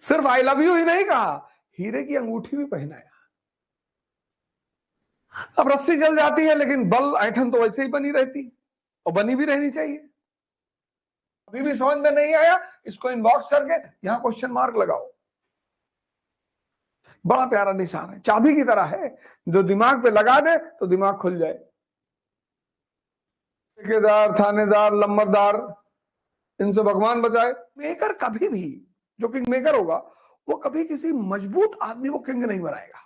सिर्फ I love you ही नहीं कहा, हीरे की अंगूठी भी पहनाया। अब रस्सी जल जाती है लेकिन बल ऐठन तो वैसे ही बनी रहती और बनी भी रहनी चाहिए। अभी भी समझ में नहीं आया, इसको इनबॉक्स करके यहां क्वेश्चन मार्क लगाओ। बड़ा प्यारा निशान है, चाबी की तरह है, जो दिमाग पे लगा दे तो दिमाग खुल जाए। ठेकेदार, थानेदार, लंबरदार, इनसे भगवान बचाए। मेकर कभी भी, जो किंग मेकर होगा वो कभी किसी मजबूत आदमी को किंग नहीं बनाएगा।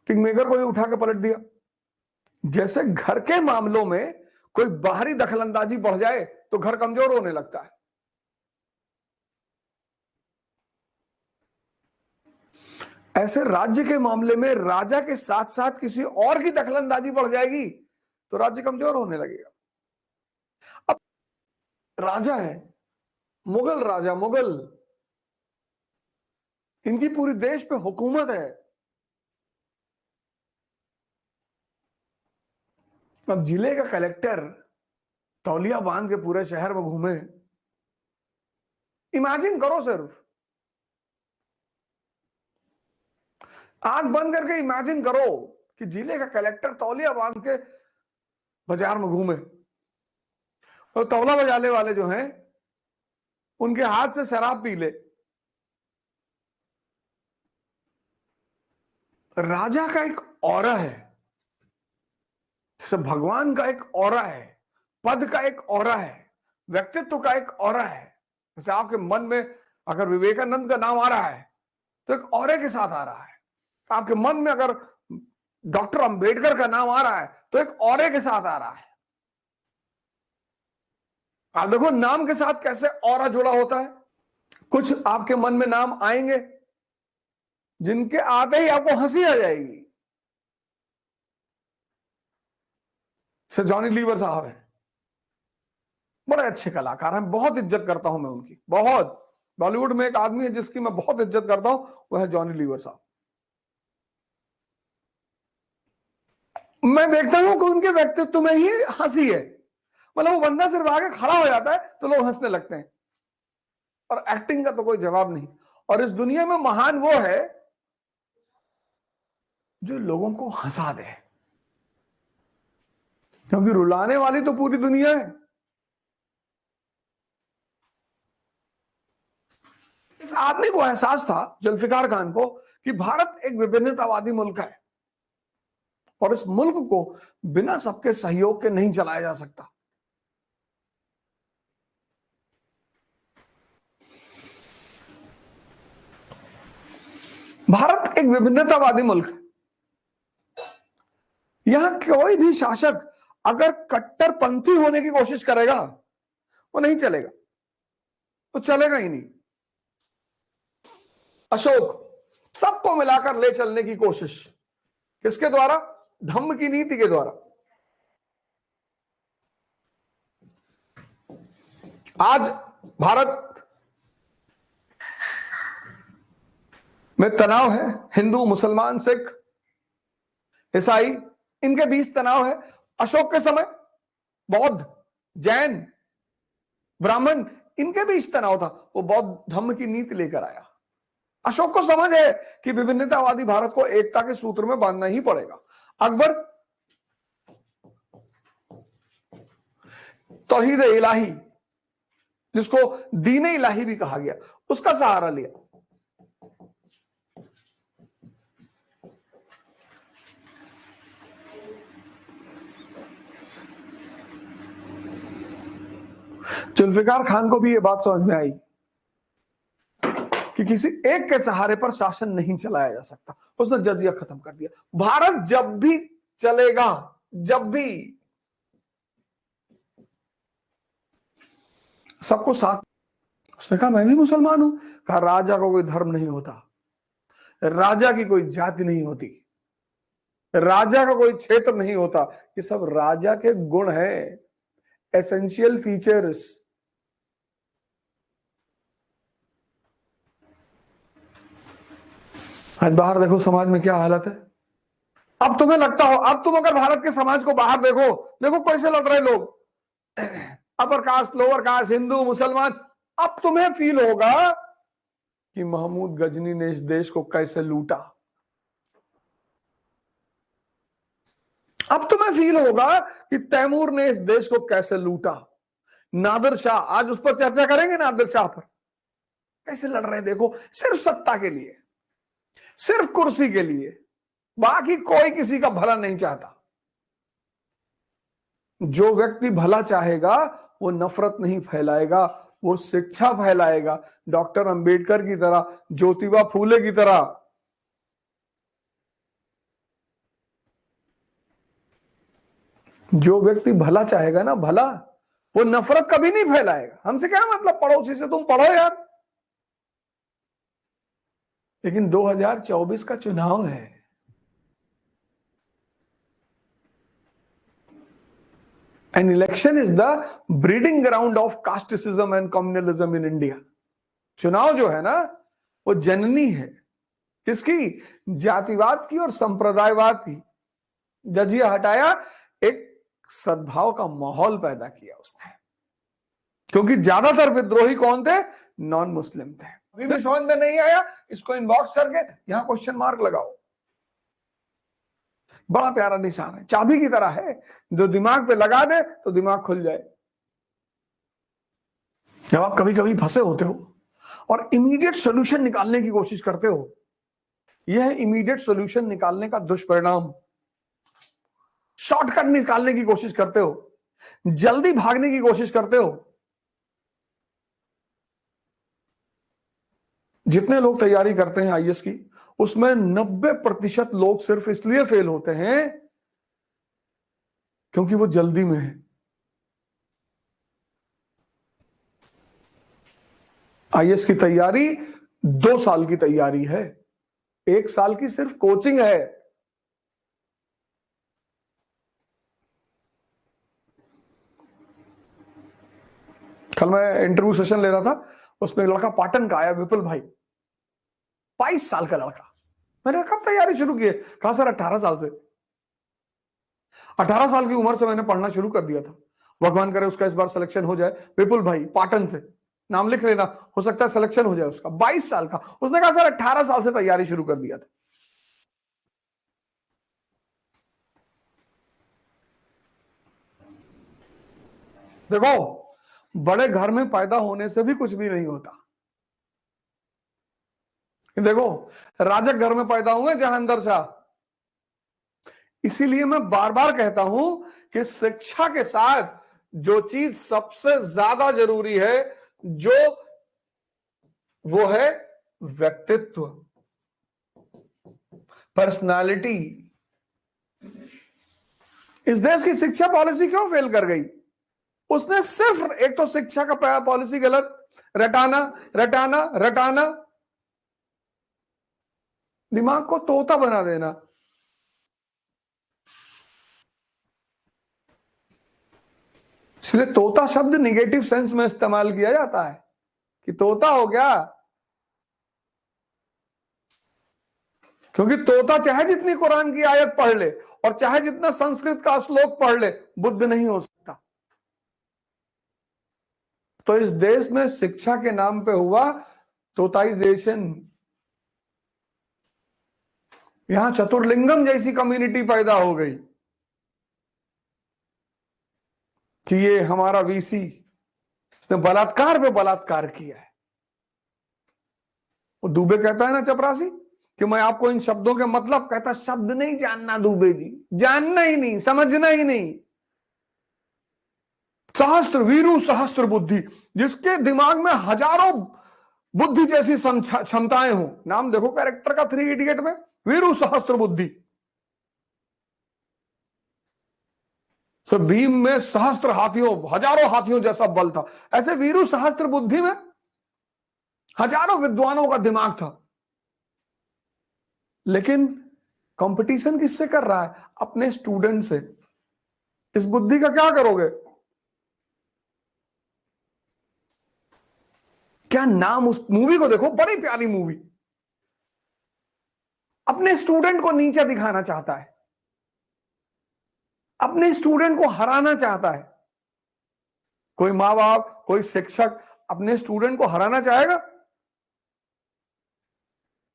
किंग मेकर को ही उठा के पलट दिया। जैसे घर के मामलों में कोई बाहरी दखलंदाजी बढ़ जाए तो घर कमजोर होने लगता है, ऐसे राज्य के मामले में राजा के साथ साथ किसी और की दखलंदाजी बढ़ जाएगी तो राज्य कमजोर होने लगेगा। अब राजा है, मुगल राजा, मुगल, इनकी पूरी देश पे हुकूमत है। अब जिले का कलेक्टर तौलिया बांध के पूरे शहर में घूमे। इमेजिन करो, सिर्फ आंख बंद करके इमेजिन करो कि जिले का कलेक्टर तौलिया बांध के बाजार में घूमे और तौला बजाने वाले जो हैं उनके हाथ से शराब पी ले। राजा का एक ऑरा है, जैसे भगवान का एक ऑरा है, पद का एक ऑरा है, व्यक्तित्व का एक ऑरा है। जैसे आपके मन में अगर विवेकानंद का नाम आ रहा है तो एक ऑरे के साथ आ रहा है, आपके मन में अगर डॉक्टर अंबेडकर का नाम आ रहा है तो एक ऑरे के साथ आ रहा है। आप देखो नाम के साथ कैसे ऑरा जुड़ा होता है। कुछ आपके मन में नाम आएंगे जिनके आते ही आपको हंसी आ जाएगी। सर जॉनी लीवर साहब है, बड़े अच्छे कलाकार हैं, बहुत इज्जत करता हूं मैं उनकी, बहुत। बॉलीवुड में एक आदमी है जिसकी मैं बहुत इज्जत करता हूं, वह है जॉनी लीवर साहब। मैं देखता हूं कि उनके व्यक्तित्व में ही हंसी है, मतलब वो बंदा सिर्फ आगे खड़ा हो जाता है तो लोग हंसने लगते हैं, और एक्टिंग का तो कोई जवाब नहीं। और इस दुनिया में महान वो है जो लोगों को हंसा दे, क्योंकि रुलाने वाली तो पूरी दुनिया है। इस आदमी को एहसास था, जुल्फिकार खान को, कि भारत एक विभिन्नतावादी मुल्क है और इस मुल्क को बिना सबके सहयोग के नहीं चलाया जा सकता। भारत एक विभिन्नतावादी मुल्क है, यहां कोई भी शासक अगर कट्टरपंथी होने की कोशिश करेगा वो नहीं चलेगा, तो चलेगा ही नहीं। अशोक सबको मिलाकर ले चलने की कोशिश, किसके द्वारा? धम्म की नीति के द्वारा। आज भारत में तनाव है, हिंदू, मुसलमान, सिख, ईसाई, इनके बीच तनाव है। अशोक के समय बौद्ध, जैन, ब्राह्मण, इनके बीच तनाव था, वो बौद्ध धम्म की नीति लेकर आया। अशोक को समझ है कि विभिन्नतावादी भारत को एकता के सूत्र में बांधना ही पड़ेगा। अकबर तौहीद इलाही, जिसको दीन इलाही भी कहा गया, उसका सहारा लिया। जुल्फिकार खान को भी यह बात समझ में आई कि किसी एक के सहारे पर शासन नहीं चलाया जा सकता। उसने जजिया खत्म कर दिया। भारत जब भी चलेगा, जब भी, सबको साथ। उसने कहा मैं भी मुसलमान हूं। कहा राजा को कोई धर्म नहीं होता, राजा की कोई जाति नहीं होती, राजा का कोई क्षेत्र नहीं होता, ये सब राजा के गुण हैं, एसेंशियल फीचर्स। आज बाहर देखो समाज में क्या हालत है। अब तुम्हें लगता हो, अब तुम अगर भारत के समाज को बाहर देखो, देखो कैसे लड़ रहे लोग, upper caste, lower caste, Hindu, मुसलमान, अब तुम्हें फील होगा कि महमूद गजनी ने इस देश को कैसे लूटा। अब तुम्हें फील होगा कि तैमूर ने इस देश को कैसे लूटा। नादिर शाह, आज उस पर चर्चा करेंगे, नादिर शाह पर कैसे लड़ रहे हैं देखो, सिर्फ सत्ता के लिए, सिर्फ कुर्सी के लिए, बाकी कोई किसी का भला नहीं चाहता। जो व्यक्ति भला चाहेगा वो नफरत नहीं फैलाएगा, वो शिक्षा फैलाएगा, डॉक्टर अंबेडकर की तरह, ज्योतिबा फूले की तरह। जो व्यक्ति भला चाहेगा ना, भला, वो नफरत कभी नहीं फैलाएगा। हमसे क्या मतलब, पड़ोसी से तुम पढ़ो यार। लेकिन 2024 का चुनाव है, an election is the breeding ground of casteism and communalism in India। चुनाव जो है ना, वो जननी है किसकी, जातिवाद की और संप्रदायवाद की। जजिया हटाया, एक सद्भाव का माहौल पैदा किया उसने, क्योंकि ज्यादातर विद्रोही कौन थे, नॉन मुस्लिम थे। अभी भी समझ में नहीं आया, इसको इनबॉक्स करके यहां क्वेश्चन मार्क लगाओ। बड़ा प्यारा निशान है, चाबी की तरह है, जो दिमाग पे लगा दे तो दिमाग खुल जाए। जब आप कभी कभी फंसे होते हो और इमीडिएट सॉल्यूशन निकालने की कोशिश करते हो, यह इमीडिएट सॉल्यूशन निकालने का दुष्परिणाम, शॉर्टकट निकालने की कोशिश करते हो, जल्दी भागने की कोशिश करते हो। जितने लोग तैयारी करते हैं आईएएस की, उसमें 90% लोग सिर्फ इसलिए फेल होते हैं क्योंकि वो जल्दी में है। आईएएस की तैयारी 2 साल की तैयारी है, 1 साल की सिर्फ कोचिंग है। कल मैं इंटरव्यू सेशन ले रहा था, उसमें एक लड़का पाटन का आया, विपुल भाई, 22 साल का लड़का। मैंने कब तैयारी शुरू की है, कहा सर 18 साल से। 18 साल की उम्र से मैंने पढ़ना शुरू कर दिया था, भगवान करे उसका इस बार सिलेक्शन हो जाए। विपुल भाई पाटन से, नाम लिख लेना, हो सकता है सिलेक्शन हो जाए उसका। 22 साल का, उसने कहा सर 18 साल से तैयारी शुरू कर दिया था। देखो, बड़े घर में पैदा होने से भी कुछ भी नहीं होता। देखो, राजक घर में पैदा हुए जहांदर शाह। इसीलिए मैं बार बार कहता हूं कि शिक्षा के साथ जो चीज सबसे ज्यादा जरूरी है, जो वो है व्यक्तित्व, पर्सनालिटी। इस देश की शिक्षा पॉलिसी क्यों फेल कर गई? उसने सिर्फ एक तो शिक्षा का पॉलिसी गलत, रटाना रटाना रटाना, दिमाग को तोता बना देना। इसलिए तोता शब्द निगेटिव सेंस में इस्तेमाल किया जाता है कि तोता हो गया, क्योंकि तोता चाहे जितनी कुरान की आयत पढ़ ले और चाहे जितना संस्कृत का श्लोक पढ़ ले, बुद्ध नहीं हो सकता। तो इस देश में शिक्षा के नाम पे हुआ तोताइजेशन। यहां चतुर्लिंगम जैसी कम्युनिटी पैदा हो गई कि ये हमारा वीसी, इसने बलात्कार पे बलात्कार किया है। वो दुबे कहता है ना, चपरासी, कि मैं आपको इन शब्दों के मतलब, कहता शब्द नहीं जानना दुबे जी, जानना ही नहीं, समझना ही नहीं। सहस्त्र वीरू सहस्त्र बुद्धि, जिसके दिमाग में हजारों बुद्धि जैसी क्षमताएं हो। नाम देखो कैरेक्टर का 3 इडियट में, वीरू सहस्त्र बुद्धि। तो भीम में सहस्त्र हाथियों, हजारों हाथियों जैसा बल था, ऐसे वीरू सहस्त्र बुद्धि में हजारों विद्वानों का दिमाग था। लेकिन कंपटीशन किससे कर रहा है? अपने स्टूडेंट से। इस बुद्धि का क्या करोगे? क्या नाम, उस मूवी को देखो, बड़ी प्यारी मूवी। अपने स्टूडेंट को नीचा दिखाना चाहता है, अपने स्टूडेंट को हराना चाहता है। कोई माँ बाप, कोई शिक्षक अपने स्टूडेंट को हराना चाहेगा?